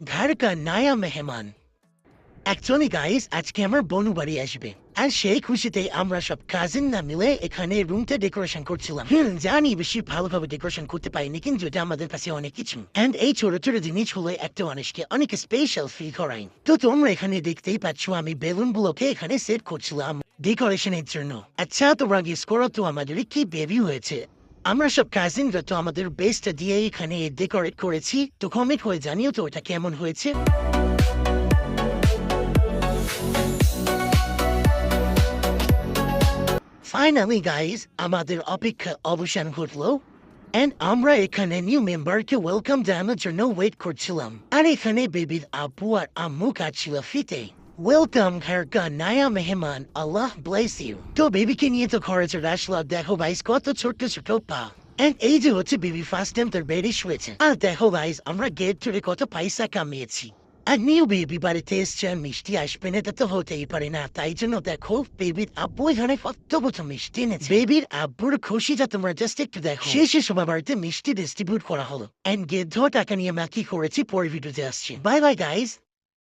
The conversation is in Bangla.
घर का नया मेहमान। Actually guys, আজকে আমার বোনু বাড়ি আসবে। আর সেই খুশিতে আমরা সব কাজিন না মিলে এখানে রুমটা ডেকোরেশন করছিলাম। জানি বেশি ভালোভাবে ডেকোরেশন করতে পারিনি, কিন্তু এটা আমাদের কাছে অনেক কিছু। এন্ড এই ছোট ছোট জিনিসগুলো একটা মানুষকে অনেক স্পেশাল ফিল করায়। তো তোমরা এখানে দেখতেই পাচ্ছ আমি বেলুনগুলোকে এখানে সেট করছিলাম ডেকোরেশনের জন্য। আচ্ছা, তোমরা গেস করো তো আমাদের কি বেবি হয়েছে। আমরা সব কাজিনরা তো আমাদের বেস্টটা দিয়ে এখানে ডেকোরেট করেছি। তো কমেন্ট করে জানিও তো এটা কেমন হয়েছে। Finally guys, আমাদের অপেক্ষা অবসান ঘটলো। And আমরা এখানে নিউ মেম্বারকে ওয়েলকাম জানানোর জন্য ওয়েট করছিলাম। আর এখানে বেবির আব্বু আর আম্মু কাটছিল ফিতে। ওয়েলকাম ঘর কা নয়া মেহমান, আল্লাহ ব্লেস ইউ। তো বেবিকে নিয়ে তো ঘরে চলে আসলো। দেখো গাইস কত ছোট্ট ছোট পা। And এই যে হচ্ছে বেবি ফার্স্ট টাইম তার বেডে শুয়েছে। আর দেখো গাইস আমরা গেট ধরে কত পয়সা কামিয়েছি। আর নিউ বেবি বাড়িতে এসছে, মিষ্টি আসবে না, তা তো হতেই পারে না। তাই জন্য দেখো বেবির আব্বু এখানে কত বছর মিষ্টি এনেছে। বেবির আব্বুর খুশিটা তোমরা জাস্ট একটু দেখো। শেষে সবার বাড়িতে মিষ্টি ডিস্ট্রিবিউট করা হলো। এন্ড গেদ্ধ টাকা নিয়ে আমরা কি করেছি পরে ভিডিওতে আসছি। Bye bye guys.